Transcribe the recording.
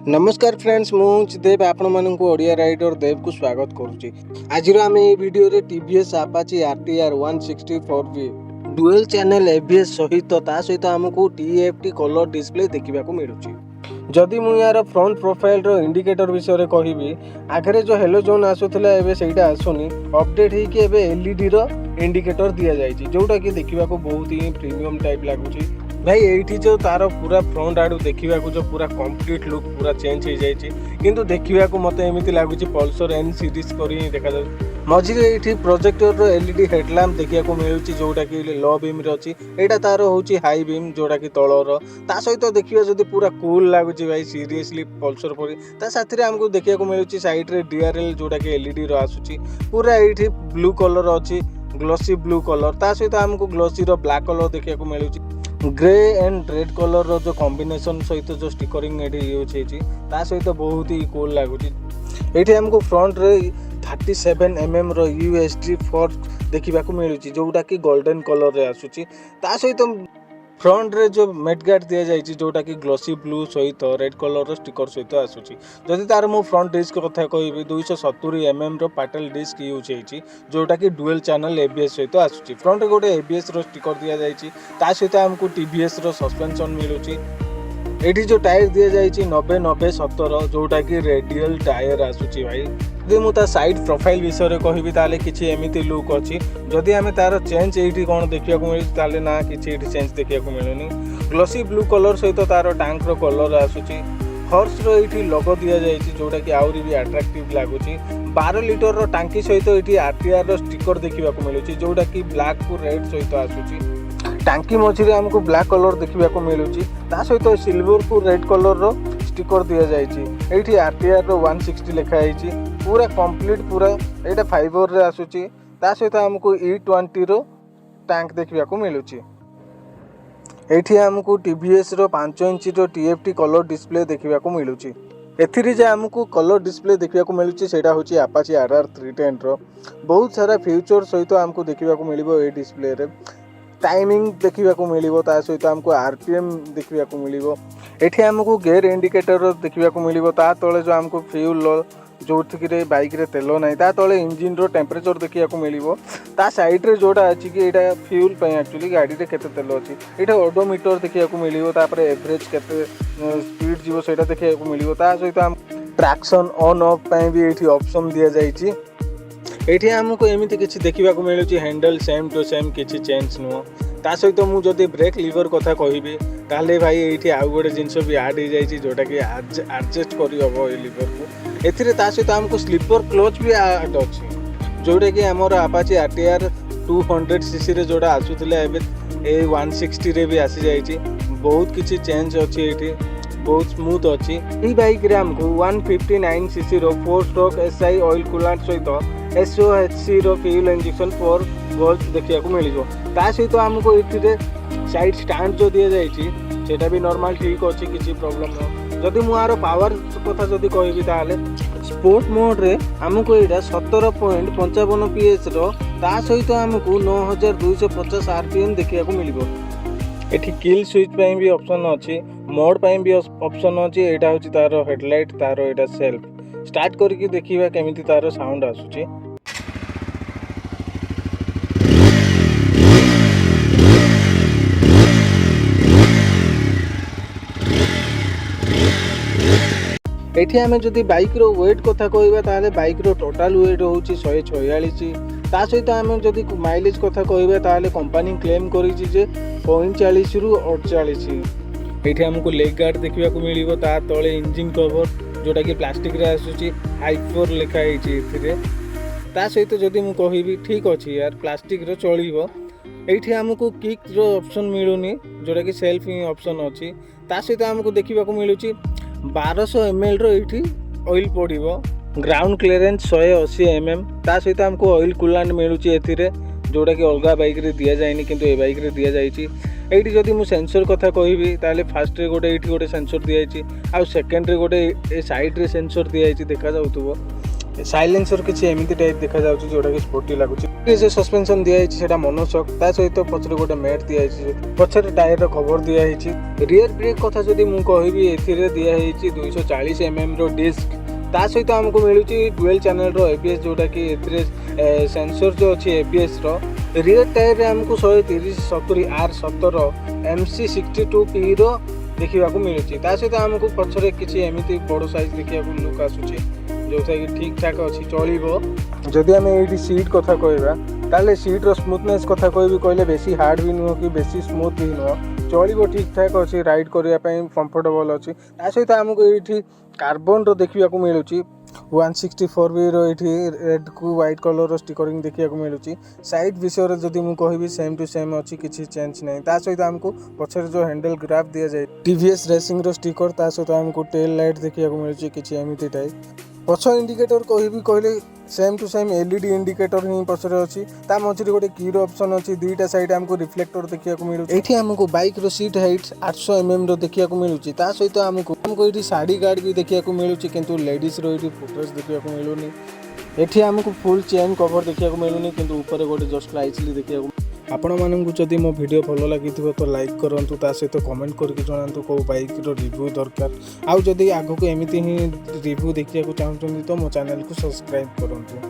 नमस्कार फ्रेंड्स मुझे देव आपण मानक ओडिया राइडर देव को स्वागत करुच्ची। आज आम ये वीडियो रे TVS Apache RTR 164V dual channel ABS सहित सहित आमको टीएफटी कलर डिस्प्ले देखा मिलूँ। जदि मु यार फ्रंट प्रोफाइल रो इंडिकेटर विषय कहबी आगे जो हेलोजोन आसूला एवं से आसुनी अपडेट होके एलईडी रो इंडिकेटर दि जाएगी जोटा कि देखा बहुत ही प्रीमियम टाइप लगुच भाई। ये जो तार पूरा फ्रंट आड़ू देखा जो पूरा कंप्लीट लुक पूरा चेंज हो जाए किंतु देखा मत एमती लगुच पल्सर एन सीरीज कर देखा मझे ये प्रोजेक्टर रो एलईडी हेडलैम्प देखा मिलूँ जोटा कि लो बीम अच्छी यहाँ तार हूँ हाई बीम जोटा कि तलर ता सहित देखिए जब पूरा कूल लगुच भाई सीरीयसली पल्सर परी ता साथी आमको देखा मिलूँ साइड रे डीआरएल जोटा कि एलईडी रो आसूची पूरा ये ब्लू कलर अच्छी ग्लोसी ब्लू कलर ता सहित आमको ग्लोसी रो ब्लैक कलर देखा मिलूँ ग्रे एंड रेड कलर रो जो कॉम्बिनेशन सहित जो स्टिकरिंग यूज होता सहित बहुत ही कूल लगुच। ये आमको फ्रंट रे 37mm रो यूएसडी फोर्ट देखा मिलूँ जोटा कि गोल्डन कलर रे आसूची ता सहित फ्रंट रे जो मेट गार्ड दि जाए जोटा कि ग्लोसी ब्लू सहित रेड कलर स्टिकर सहित आसूची। जदि तार मो फ्रंट डिस्क कथा कहि 270mm रो पाटल डिस्क यूज होती जोटा कि डुअल चैनल एबीएस सहित आसूची। फ्रंट रे गोटे एबीएस रो स्टिकर दि जाए ता सहित आमको टीवीएस रो सस्पेंशन मिलूँ। ये जो टायर दि जाए 90-90-70 जोटा कि रेडियल टायर आसूची भाई। जदि मुझे साइड प्रोफाइल विषय कहबी ताले किछि एमिति लुक अच्छी जदि आम तार चेंज ये कौन देखा मिलूँ ना कि चेंज देखा मिलूनी। ग्लोसी ब्लू कलर सहित तार टांक रो कलर आसूची। हॉर्स रो ये लोगो दि जाए जोटा कि आहरी भी अट्राक्टिव लगुच। 12 लीटर रो टांकी सहित ये आरटीआर रो स्टिकर देखा मिलूँ जोटा कि ब्लैक को रेड सहित आसूची। टांकी मझे आमको ब्लैक कलर देखा मिलूँ ता सहित सिल्वर को रेड कलर रो स्टिकर दि जाए। ये आरटीआर रो 160 लिखाई पूरा कंप्लीट पूरा यहाँ फाइबर रे आसूची ता सहित आमको E20 रो टैंक देखा मिलूँ। ये आमको टीवीएस रो 5 इंच रो टीएफटी कलर डिस्प्ले देखा मिलूँ। एथिरे जे आमको कलर डिस्प्ले देखा मिलूँ सेटा होची आपाची RR 310 रो बहुत सारा फ्यूचर सहित आमको देखा मिलिबो। ए डिस्प्ले रे टाइमिंग देखा मिलिबो ता सहित आमको आरपीएम देखा मिलिबो। एठी आमको गेयर इंडिकेटर देखा मिलिबो ता तळे जो आमको फ्यूल जो बाइक रे तेल ना ता तले इंजिन रो टेम्परेचर देखा मिलिबो। ता साइड रे जोटा अछि कि एटा फ्यूल पय एक्चुअली गाड़ी रे केते तेल अछि एटा ओडोमीटर देखा मिलिबो। तापर एवरेज केते स्पीड जीवो सेटा देखा मिलिबो। ता सहित आम ट्रैक्शन ऑन ऑफ पय भी एठी ऑप्शन दिया जाइछि। एठी हमको एमिति किछि देखा मिलूँ हैंडल सेम टू सेम किछि चेंज नुह। ता सहित मु जदि ब्रेक लिवर कथा कहबी ताले भाई ये आउ गोटे जिनस भी आड हो जाए जोटा कि एडजस्ट करहब ए लिवर को। एथिरे ता सहित हमको स्लीपर क्लच भी आड अच्छी जोटा कि आमर आपाची आरटीआर 200cc रे जोटा आसूला ए 160 रे भी आसी जाइए। बहुत किछि चेंज अच्छी ये बहुत स्मूथ अच्छी। ये बाइक रे हमको 159cc रो 4 स्ट्रोक एसआई ऑयल कूलांट सहित SOHC रो फ्यूल इंजेक्शन 4 वोल्ट देखा मिल। ता सहित आमको ये साइड स्टैंड जो दि जाए सेटा भी नॉर्मल ठीक अच्छी किसी प्रॉब्लम न। जदि मुझे पावर कथा जदि कहबी ताले स्पोर्ट मोड रे आमको यहाँ 17.55 PS रो ता सहित आमको 9250 RPM देखा मिल। एठी किल स्विच पे भी ऑप्शन अच्छी मोड पे भी ऑप्शन अच्छी। यहाँ हूँ तार हेडलाइट तार यहाँ सेल्फ स्टार्ट करके देखिए केमिति तार साउंड आसुची। एठी आमे जदि बाइक रो वेट कथा कहबा ताले बाइक रो टोटल वेट होची 146। ता सहित आमे जदि माइलेज कथा कहबा ताले कंपनी क्लेम करिछि जे 45 रु 48। एठी हमको लेग गार्ड देखा मिलिबो ता तळे इंजिन कवर जोटा कि प्लास्टिक रे आसुची हाइपर लिखा है। ता सहित जदि मु कहबी ठीक अच्छी यार प्लास्टिक रो चलिबो। एठी हमको किक रो ऑप्शन मिलुनी जोटा कि सेल्फ ऑप्शन अच्छी। ता सहित हमको देखा मिलूँ 1200 ml रो ये ऑयल पड़ो। ग्राउंड क्लीयरेंस 180 mm ता सहित हमको ऑयल कूलांट मिलूँ एथिरे जोटा कि अलग बाइक रे दिया जाए किंतु ए बाइक रे दिया जाए। ये जदि मु सेंसर कथा कहबी ताले फास्ट रे गोटे ये गोटे सेंसर दि जाए आ सेकेंड रे गोटे ए साइड रे सेंसर दि जाए देखा जाउथबो। साइलेंसर किसी एमती टाइप देखा जाउछि जोटा कि स्पोर्टी लागुछि। जे सस्पेंशन दिया हिछि सेटा मोनोशॉक ता सहित पछरे गोटे मैट दिया हिछि पछरे टायर रो कवर दिया हिछि। रियर ब्रेक कथा जदि मु कहबी एथिरे दिया हिछि 240 mm रो डिस्क ता सहित हमको मिलुछि डुअल चैनल रो एबीएस जोटा कि एथिरे सेंसर जो अछि एबीएस रो। रियर टायर रे हमको 130 70 R17 MC62P रो देखा मिलूँ ता सहित आमको पछरे किसी एमती बड़ साइज देखा लुक आसूची जोटा कि ठीक ठाक अच्छी चलो। जदि आम ये सीट कथा कहवा ताले सीट्र स्मूथनेस कथा कहले बेसी हार्ड भी नुह कि बेसी स्मूथ भी नुह चलो ठीक ठाक अच्छी राइड करने कंफर्टेबल अच्छी। ता सहित आमको ये कार्बन रो देखा मिलूँ 164V ये रेड को व्हाइट कलर स्टिकरिंग देखा मिलूँ। साइड विषय जदि मु कहबी सेम टू सेम अच्छी किसी चेंज नहीं। ता सहित आमको पछरे जो हैंडल ग्राफ दि जाए टीवीएस रेसिंग रो स्टिकर ता सहित आमको टेल लाइट देखा मिलूँ किसी एमती टाइप। पछ इंडिकेटर कहले same to same LED indicator ही पछरे अच्छी ता मझे गोटे कीर ऑप्शन अच्छी दुईटा साइड आमको रिफ्लेक्टर देखा मिलूँ। ये आमको बाइक रो सीट हाइट 800 mm रो देखा मिलूँ। ता सहित आमको ये साड़ी गार्ड भी देखा मिलूँ किंतु लेडीज रो ये फुटरेस देखा मिलूनी। ये आमको फुल चेन कवर देखा मिलूनी किंतु ऊपर गोटे जस्ट लाइटली देखा। आपण मानू जदि मो वीडियो भल लगी तो लाइक करूँ ता सहित कमेंट करके जनातु कौ बाइक रो रिव्यू दरकार आउ जदि आगको एमती ही रिव्यू देखा चाहते तो मो चैनल को सब्सक्राइब करूँ।